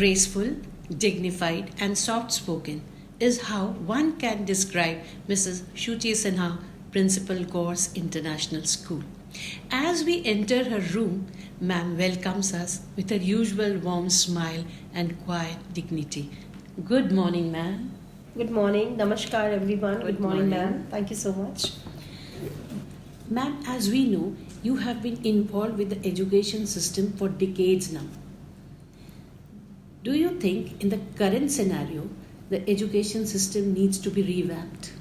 Graceful, dignified, and soft spoken is how one can describe Mrs. Shuchi Sinha, Principal Gorse International School. As we enter her room, ma'am welcomes us with her usual warm smile and quiet dignity. Good morning, ma'am. Good morning. Namaskar, everyone. Good morning, ma'am. Thank you so much. Ma'am, as we know, you have been involved with the education system for decades now. Do you think in the current scenario, the education system needs to be revamped?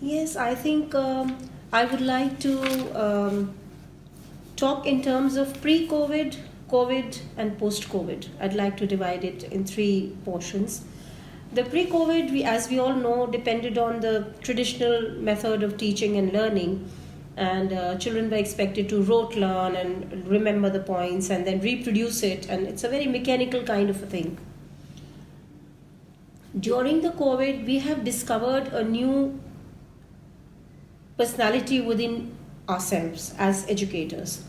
Yes, I think I would like to talk in terms of pre-COVID, COVID, and post-COVID. I'd like to divide it in three portions. The pre-COVID, as we all know, depended on the traditional method of teaching and learning, and children were expected to rote learn and remember the points and then reproduce it, and it's a very mechanical kind of a thing. During the COVID, we have discovered a new personality within ourselves as educators,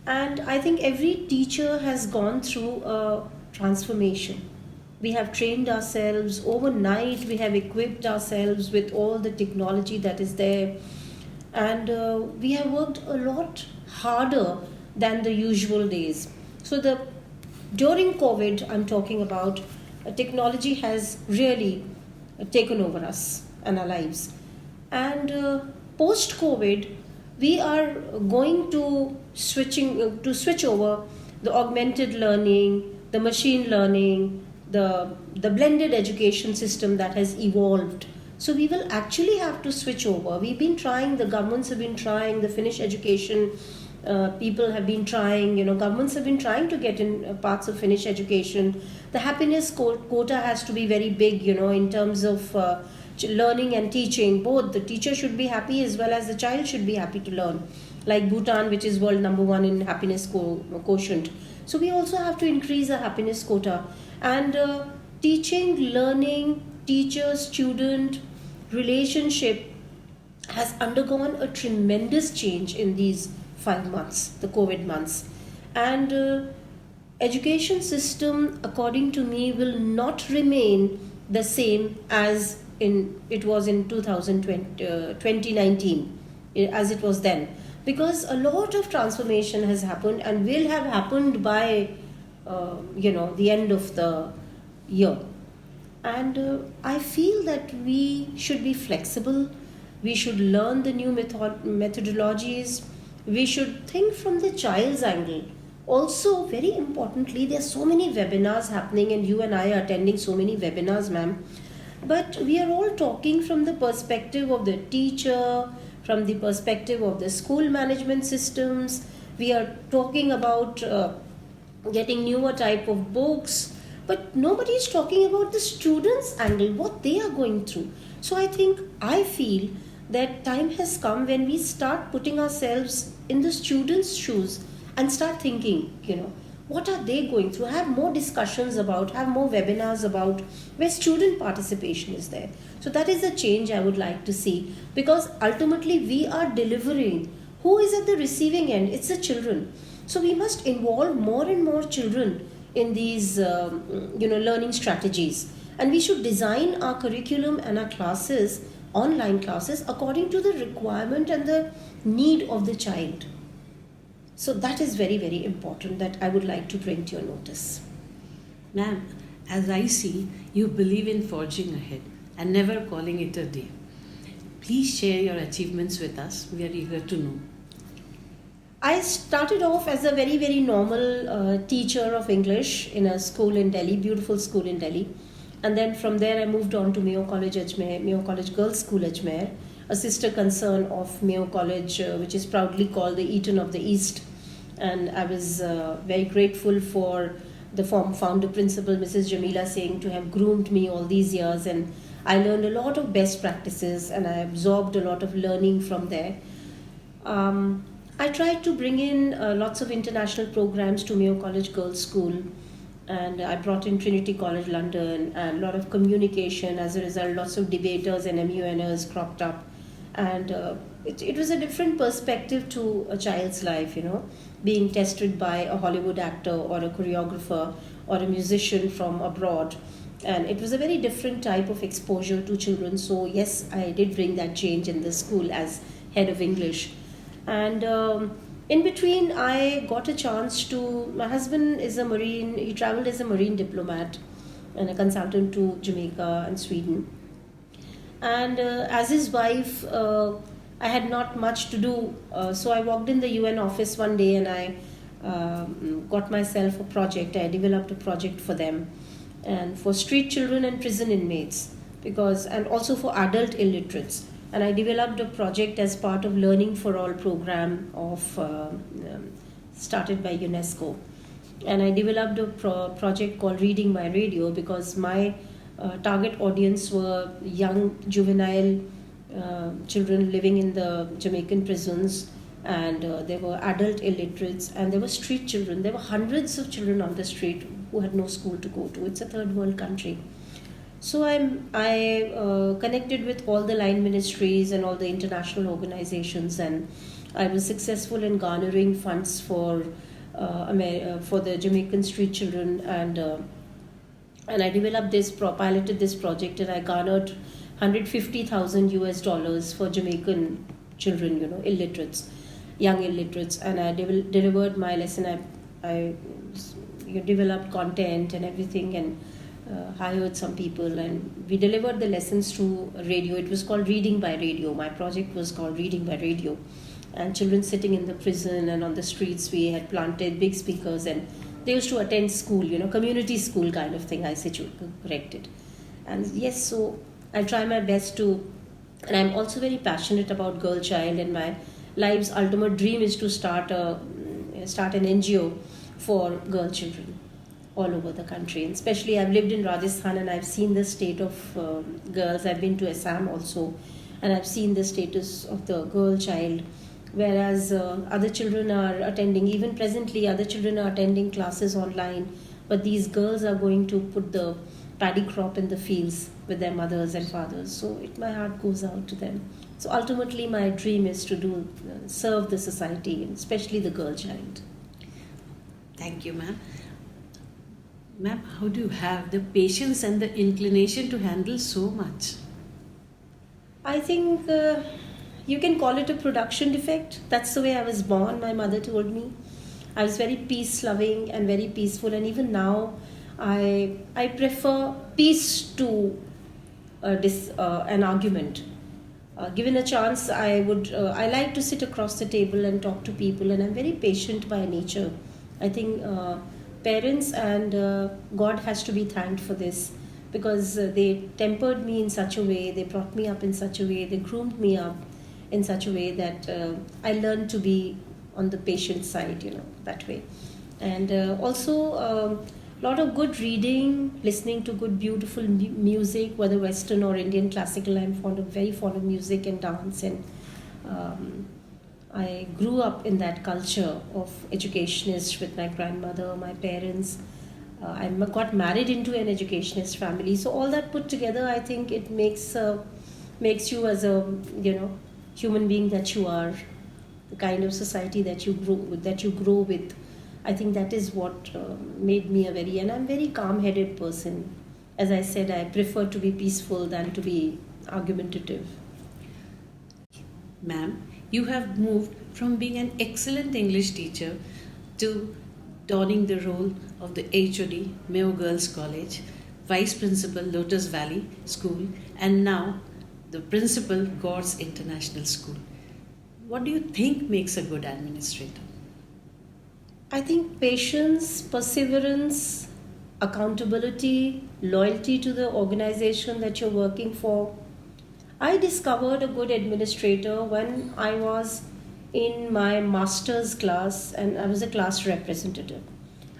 and I think every teacher has gone through a transformation. We have trained ourselves overnight, we have equipped ourselves with all the technology that is there, and we have worked a lot harder than the usual days. So during COVID, I'm talking about, technology has really taken over us and our lives. And post COVID, we are going to switch over the augmented learning, the machine learning, the blended education system that has evolved. So we will actually have to switch over. We've been trying, the governments have been trying, the Finnish education people have been trying, governments have been trying to get in parts of Finnish education. The happiness quota has to be very big, in terms of learning and teaching. Both the teacher should be happy as well as the child should be happy to learn. Like Bhutan, which is world number one in happiness quotient. So we also have to increase the happiness quota. And teaching, learning, teacher-student relationship has undergone a tremendous change in these 5 months, the COVID months. And education system, according to me, will not remain the same as it was in 2019, as it was then. Because a lot of transformation has happened and will have happened by, the end of the year. And I feel that we should be flexible. We should learn the new methodologies. We should think from the child's angle. Also, very importantly, there are so many webinars happening, and you and I are attending so many webinars, ma'am. But we are all talking from the perspective of the teacher, from the perspective of the school management systems. We are talking about getting newer type of books. But nobody is talking about the students' angle, what they are going through. So I feel that time has come when we start putting ourselves in the students' shoes and start thinking, what are they going through? Have more discussions about, have more webinars about where student participation is there. So that is a change I would like to see, because ultimately we are delivering. Who is at the receiving end? It's the children. So we must involve more and more children in these learning strategies, and we should design our curriculum and our classes, online classes, according to the requirement and the need of the child. So that is very, very important that I would like to bring to your notice. Ma'am, as I see, you believe in forging ahead and never calling it a day. Please share your achievements with us. We are eager to know. I started off as a very, very normal teacher of English in a school in Delhi, beautiful school in Delhi. And then from there I moved on to Mayo College Ajmer, Mayo College Girls School Ajmer, a sister concern of Mayo College, which is proudly called the Eton of the East. And I was very grateful for the founder principal, Mrs. Jamila Singh, to have groomed me all these years. And I learned a lot of best practices and I absorbed a lot of learning from there. I tried to bring in lots of international programs to Mayo College Girls School, and I brought in Trinity College London and a lot of communication. As a result, lots of debaters and MUNers cropped up, and it was a different perspective to a child's life, being tested by a Hollywood actor or a choreographer or a musician from abroad. And it was a very different type of exposure to children. So, yes, I did bring that change in the school as head of English. And in between, I got a chance to. My husband is a Marine, he traveled as a Marine diplomat and a consultant to Jamaica and Sweden. And as his wife, I had not much to do. So I walked in the UN office one day and I got myself a project. I developed a project for them and for street children and prison inmates, because and also for adult illiterates. And I developed a project as part of Learning for All program of started by UNESCO. And I developed a project called Reading by Radio, because my target audience were young juvenile children living in the Jamaican prisons, and there were adult illiterates, and there were street children. There were hundreds of children on the street who had no school to go to. It's a third world country. So I connected with all the line ministries and all the international organizations, and I was successful in garnering funds for the Jamaican street children, and I developed piloted this project, and I garnered 150,000 US dollars for Jamaican children, illiterates, young illiterates, and I delivered my lesson. I developed content and everything, and hired some people, and we delivered the lessons through radio. It was called Reading by Radio. My project was called Reading by Radio, and children sitting in the prison and on the streets, we had planted big speakers, and they used to attend school, community school kind of thing. I corrected, and yes, so I try my best to, and I'm also very passionate about girl child, and my life's ultimate dream is to start an NGO for girl children all over the country. And especially, I've lived in Rajasthan and I've seen the state of girls. I've been to Assam also, and I've seen the status of the girl child. Whereas other children are attending, even presently, other children are attending classes online, but these girls are going to put the paddy crop in the fields with their mothers and fathers. So my heart goes out to them. So ultimately, my dream is to serve the society, and especially the girl child. Thank you, ma'am. Ma'am, how do you have the patience and the inclination to handle so much? I think you can call it a production defect. That's the way I was born, my mother told me. I was very peace-loving and very peaceful, and even now I prefer peace to an argument. Given a chance, I like to sit across the table and talk to people, and I'm very patient by nature. I think parents and God has to be thanked for this, because they tempered me in such a way, they brought me up in such a way, they groomed me up in such a way that I learned to be on the patient side, that way. And also a lot of good reading, listening to good, beautiful music, whether Western or Indian classical. I'm very fond of music and dance, and I grew up in that culture of educationist with my grandmother, my parents. I got married into an educationist family. So all that put together, I think it makes you as a human being that you are, the kind of society that you grow with. I think that is what made me and I'm a very calm-headed person. As I said, I prefer to be peaceful than to be argumentative. Ma'am, you have moved from being an excellent English teacher to donning the role of the HOD, Mayo Girls College, Vice Principal, Lotus Valley School, and now the Principal, Gorse International School. What do you think makes a good administrator? I think patience, perseverance, accountability, loyalty to the organization that you're working for. I discovered a good administrator when I was in my master's class and I was a class representative.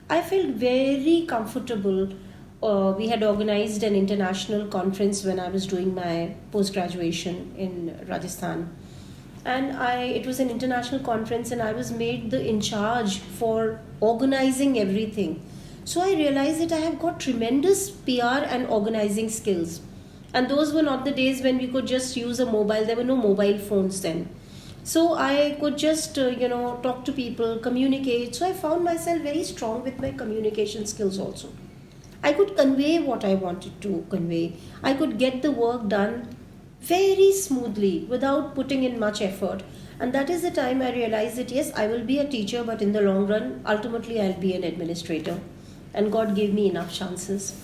I felt very comfortable. We had organized an international conference when I was doing my post-graduation in Rajasthan. And it was an international conference, and I was made the in charge for organizing everything. So I realized that I have got tremendous PR and organizing skills. And those were not the days when we could just use a mobile. There were no mobile phones then. So I could just talk to people, communicate. So I found myself very strong with my communication skills also. I could convey what I wanted to convey. I could get the work done very smoothly without putting in much effort. And that is the time I realized that yes, I will be a teacher, but in the long run, ultimately, I'll be an administrator. And God gave me enough chances.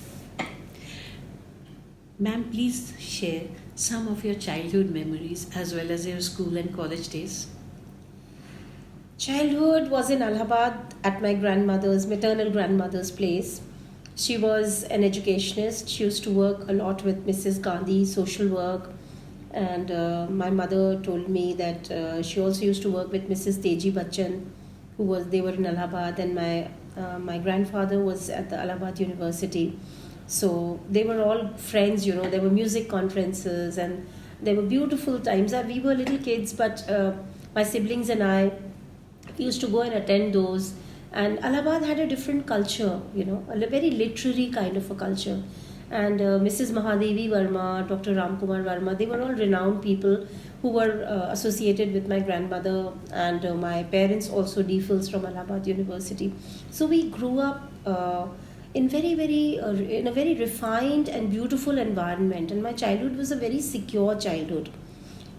Ma'am, please share some of your childhood memories as well as your school and college days. Childhood was in Allahabad at my grandmother's, maternal grandmother's place. She was an educationist. She used to work a lot with Mrs. Gandhi, social work. And my mother told me that she also used to work with Mrs. Teji Bachchan, they were in Allahabad, and my grandfather was at the Allahabad University. So they were all friends, There were music conferences and there were beautiful times. We were little kids, but my siblings and I used to go and attend those. And Allahabad had a different culture, a very literary kind of a culture. And Mrs. Mahadevi Verma, Dr. Ramkumar Verma, they were all renowned people who were associated with my grandmother, and my parents also DPhils from Allahabad University. So we grew up in a very refined and beautiful environment, and my childhood was a very secure childhood.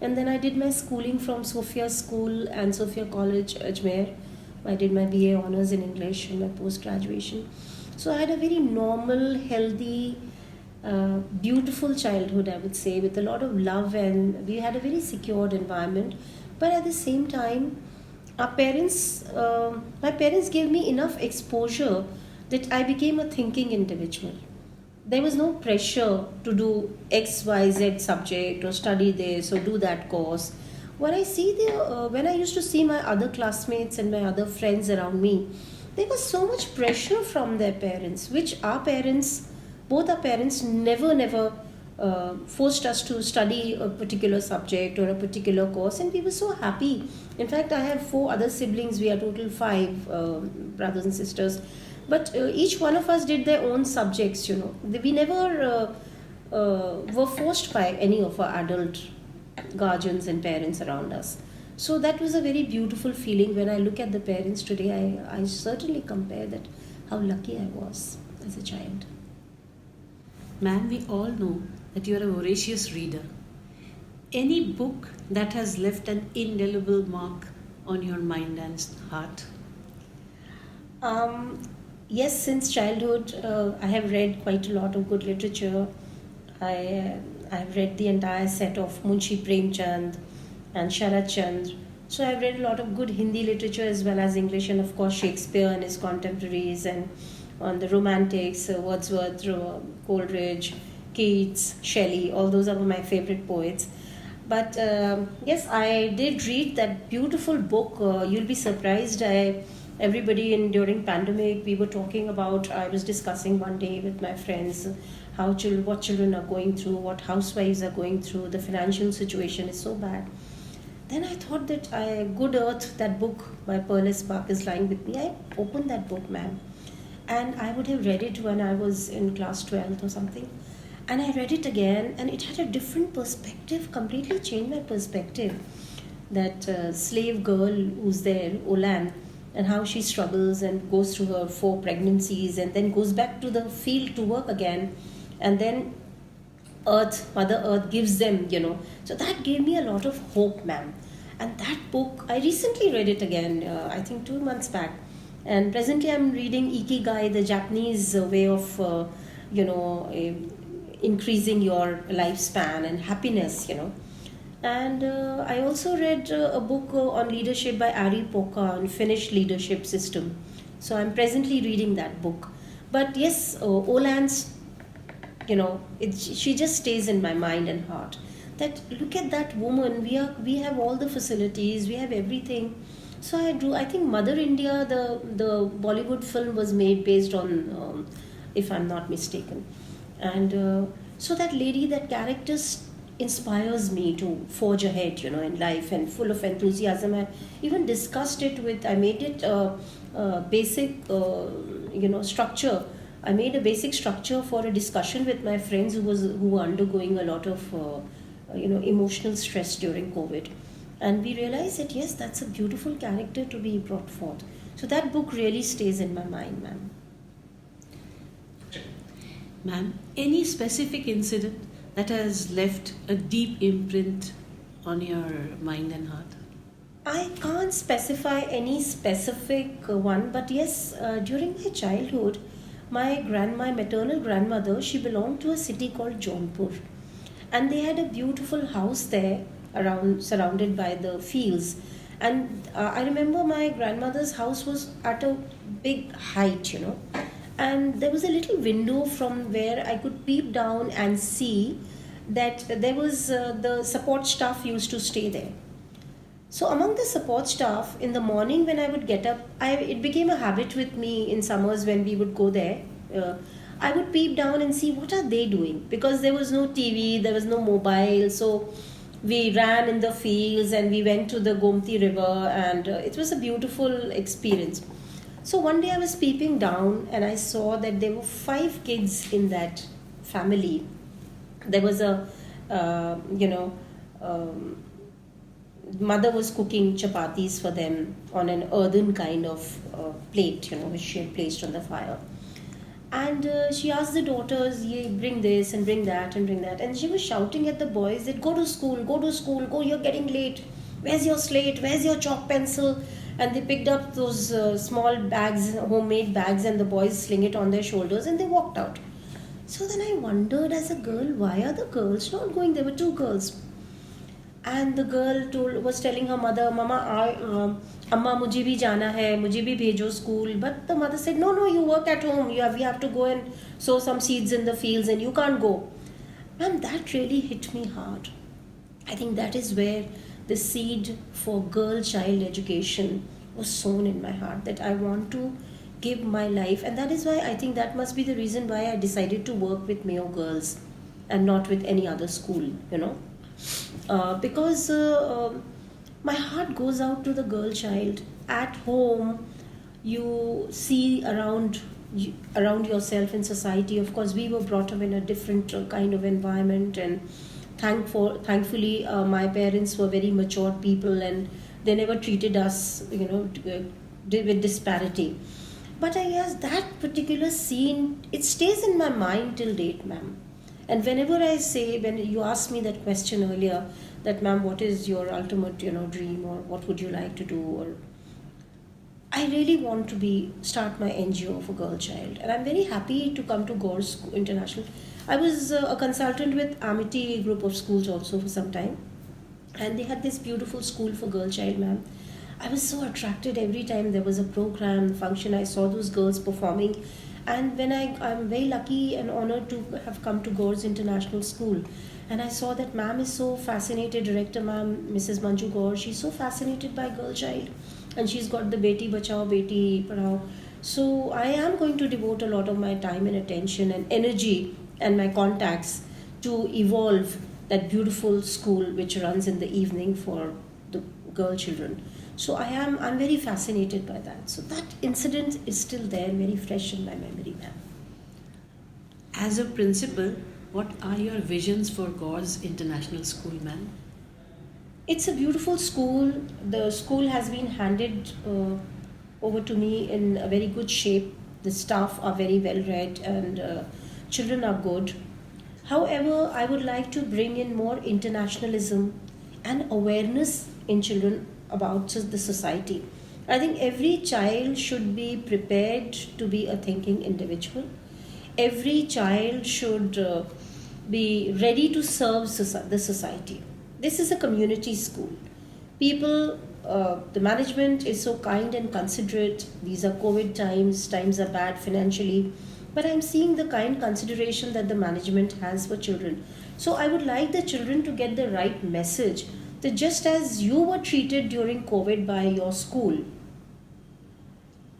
And then I did my schooling from Sophia School and Sophia College, Ajmer. I did my BA Honours in English and my post-graduation. So I had a very normal, healthy, beautiful childhood, I would say, with a lot of love, and we had a very secured environment. But at the same time, my parents gave me enough exposure that I became a thinking individual. There was no pressure to do X, Y, Z subject or study this or do that course. When I used to see my other classmates and my other friends around me, there was so much pressure from their parents, which both our parents never forced us to study a particular subject or a particular course, and we were so happy. In fact, I have 4 other siblings. We are total 5 brothers and sisters, but each one of us did their own subjects. We never were forced by any of our adult guardians and parents around us. So that was a very beautiful feeling. When I look at the parents today, I certainly compare that how lucky I was as a child. Ma'am, we all know that you are a voracious reader. Any book that has left an indelible mark on your mind and heart? Yes, since childhood, I have read quite a lot of good literature. I've read the entire set of Munshi Premchand and Sharat Chandra. So I've read a lot of good Hindi literature as well as English, and of course Shakespeare and his contemporaries, and on the romantics, Wordsworth, Coleridge, Keats, Shelley. All those are my favorite poets. But yes, I did read that beautiful book. You'll be surprised. Everybody during pandemic, we were talking about. I was discussing one day with my friends what children are going through, what housewives are going through. The financial situation is so bad. Then I thought that Good Earth, that book by Perlis Park, is lying with me. I opened that book, ma'am, and I would have read it when I was in class 12th or something. And I read it again, and it had a different perspective, completely changed my perspective. That slave girl who's there, Olan, and how she struggles and goes through her 4 pregnancies and then goes back to the field to work again. And then Mother Earth gives them, So that gave me a lot of hope, ma'am. And that book, I recently read it again, I think 2 months back. And presently I'm reading Ikigai, the Japanese way of, increasing your lifespan and happiness, And I also read a book on leadership by Ari Poka on Finnish leadership system. So I'm presently reading that book. But yes, Oland's, she just stays in my mind and heart. That look at that woman. We have all the facilities. We have everything. So I think Mother India, the Bollywood film was made based on, if I'm not mistaken. And so that lady, that character inspires me to forge ahead, in life, and full of enthusiasm. I even discussed it I made it basic, structure. I made a basic structure for a discussion with my friends who were undergoing a lot of, emotional stress during COVID. And we realized that yes, that's a beautiful character to be brought forth. So that book really stays in my mind, ma'am. Ma'am, any specific incident that has left a deep imprint on your mind and heart? I can't specify any specific one, but yes, during my childhood, my maternal grandmother, she belonged to a city called Jaunpur, and they had a beautiful house there, around surrounded by the fields. And I remember my grandmother's house was at a big height, and there was a little window from where I could peep down and see that there was the support staff used to stay there. So among the support staff, in the morning when I would get up, it became a habit with me in summers when we would go there. Uh, I would peep down and see what are they doing, because there was no TV, there was no mobile. So we ran in the fields and we went to the Gomti River, and it was a beautiful experience. So one day I was peeping down and I saw that there were five kids in that family. There was a, you know, mother was cooking chapatis for them on an earthen kind of plate, which she had placed on the fire. And she asked the daughters, "Ye, bring this and bring that and bring that." And she was shouting at the boys that go to school, go, you're getting late. Where's your slate? Where's your chalk pencil? And they picked up those small bags, homemade bags, and the boys sling it on their shoulders and they walked out. So then I wondered as a girl, why are the girls not going? There were two girls. And the girl was telling her mother, "Mama, Amma, mujhe bhi jana hai, mujhe bhi bhejo school." But the mother said, "No, you work at home. We have to go and sow some seeds in the fields, and you can't go." Ma'am, that really hit me hard. I think that is where the seed for girl-child education was sown in my heart. That I want to give my life, and that is why I think that must be the reason why I decided to work with Mayo Girls and not with any other school. Because my heart goes out to the girl child. At home, you see around yourself in society. Of course, we were brought up in a different kind of environment, and thankfully, my parents were very mature people, and they never treated us, with disparity. But I guess that particular scene, it stays in my mind till date, ma'am. And whenever I say, when you asked me that question earlier, that ma'am, what is your ultimate, dream, or what would you like to do? Or I really want to start my NGO for girl child, and I'm very happy to come to Gore International. I was a consultant with Amity group of schools also for some time, and they had this beautiful school for girl child, ma'am. I was so attracted every time there was a program, function. I saw those girls performing. And when I'm very lucky and honored to have come to Gore's International School, and I saw that ma'am is so fascinated, director ma'am, Mrs. Manju Gore, she's so fascinated by girl child, and she's got the Beti Bachao, Beti Padhao. So I am going to devote a lot of my time and attention and energy and my contacts to evolve that beautiful school which runs in the evening for the girl children. So I'm very fascinated by that. So that incident is still there, very fresh in my memory, ma'am. As a principal, what are your visions for Gore's International School, ma'am? It's a beautiful school. The school has been handed over to me in a very good shape. The staff are very well read, and children are good. However, I would like to bring in more internationalism and awareness in children about the society. I think every child should be prepared to be a thinking individual. Every child should be ready to serve the society. This is a community school. People, the management is so kind and considerate. These are COVID times, times are bad financially. But I'm seeing the kind consideration that the management has for children. So I would like the children to get the right message that just as you were treated during COVID by your school,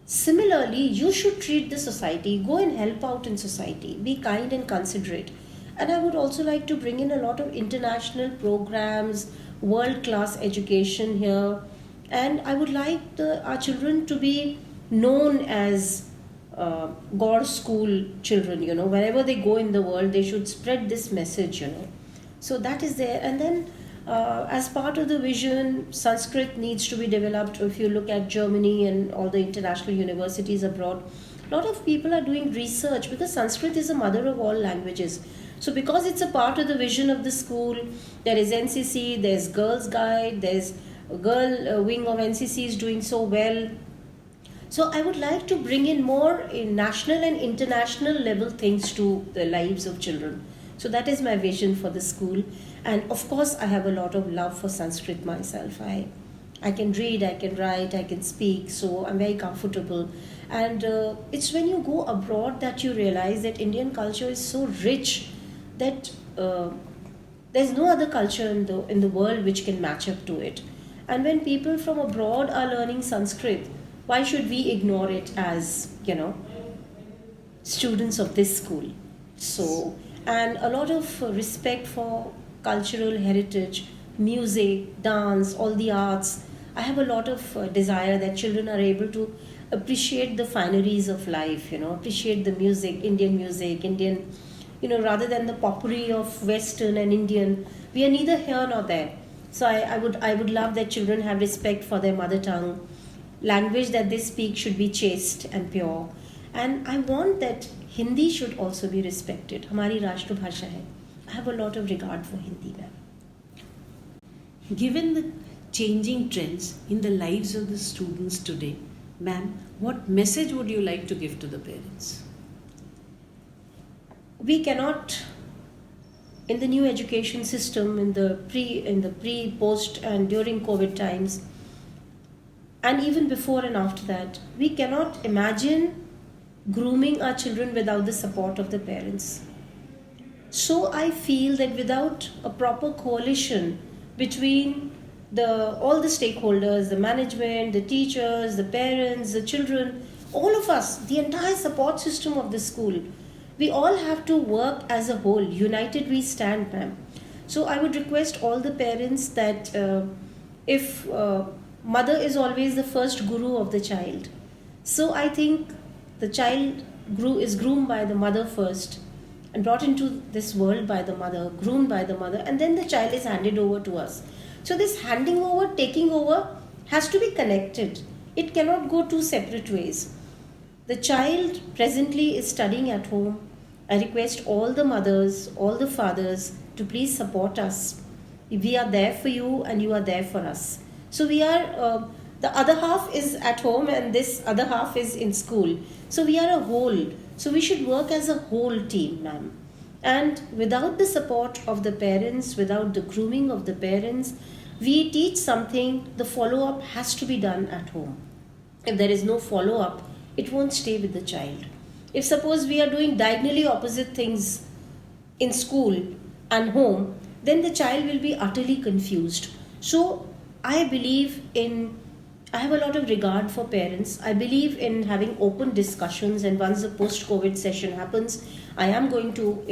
similarly, you should treat the society, go and help out in society, be kind and considerate. And I would also like to bring in a lot of international programs, world-class education here. And I would like our children to be known as Gore school children, wherever they go in the world, they should spread this message, So that is there. And then As part of the vision, Sanskrit needs to be developed. If you look at Germany and all the international universities abroad, a lot of people are doing research because Sanskrit is the mother of all languages. So, because it's a part of the vision of the school, there is NCC, there's Girls Guide, there's a girl wing of NCC is doing so well. So, I would like to bring in more in national and international level things to the lives of children. So, that is my vision for the school. And of course, I have a lot of love for Sanskrit myself. I can read, I can write, I can speak, so I'm very comfortable. And it's when you go abroad that you realize that Indian culture is so rich that there's no other culture in the world which can match up to it. And when people from abroad are learning Sanskrit, why should we ignore it as, students of this school? So, and a lot of respect for cultural heritage, music, dance, all the arts. I have a lot of desire that children are able to appreciate the fineries of life, appreciate the music, Indian, rather than the potpourri of Western and Indian. We are neither here nor there. So I would love that children have respect for their mother tongue. Language that they speak should be chaste and pure. And I want that Hindi should also be respected. हमारी राष्ट्रभाषा है. I have a lot of regard for Hindi, ma'am. Given the changing trends in the lives of the students today, ma'am, what message would you like to give to the parents? We cannot, in the new education system, in the pre, post, and during COVID times, and even before and after that, we cannot imagine grooming our children without the support of the parents. So I feel that without a proper coalition between all the stakeholders, the management, the teachers, the parents, the children, all of us, the entire support system of the school, we all have to work as a whole. United we stand, ma'am. So I would request all the parents that if mother is always the first guru of the child, so I think the child is groomed by the mother first and brought into this world by the mother, groomed by the mother, and then the child is handed over to us. So this handing over, taking over has to be connected. It cannot go two separate ways. The child presently is studying at home. I request all the mothers, all the fathers to please support us. We are there for you and you are there for us. So we are, the other half is at home and this other half is in school. So we are a whole. So we should work as a whole team, ma'am. And without the support of the parents, without the grooming of the parents, we teach something, the follow-up has to be done at home. If there is no follow-up, it won't stay with the child. If suppose we are doing diagonally opposite things in school and home, then the child will be utterly confused. So I have a lot of regard for parents. I believe in having open discussions, and once the post-COVID session happens, I am going to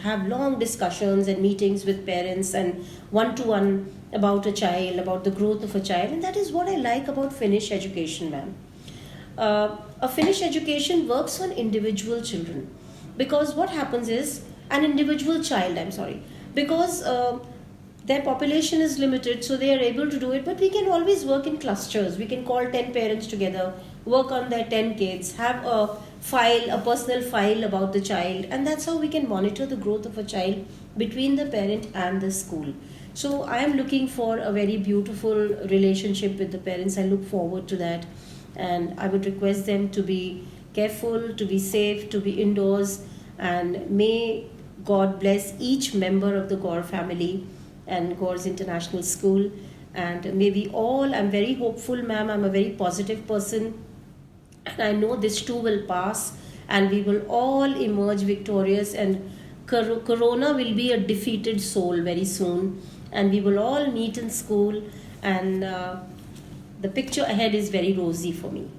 have long discussions and meetings with parents and one-to-one about a child, about the growth of a child, and that is what I like about Finnish education, ma'am. A Finnish education works on individual children, because what happens is an individual child, because their population is limited, so they are able to do it, but we can always work in clusters. We can call 10 parents together, work on their 10 kids, have a personal file about the child, and that's how we can monitor the growth of a child between the parent and the school. So I am looking for a very beautiful relationship with the parents. I look forward to that, and I would request them to be careful, to be safe, to be indoors, and may God bless each member of the Gaur family and Gaur's International School. And maybe I'm very hopeful, ma'am. I'm a very positive person, and I know this too will pass and we will all emerge victorious, and Corona will be a defeated soul very soon, and we will all meet in school, and the picture ahead is very rosy for me.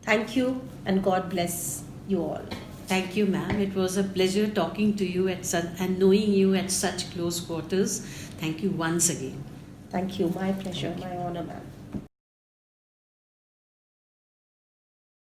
Thank you, and God bless you all. Thank you, ma'am. It was a pleasure talking to you and knowing you at such close quarters. Thank you once again. Thank you. My pleasure. My honor, ma'am.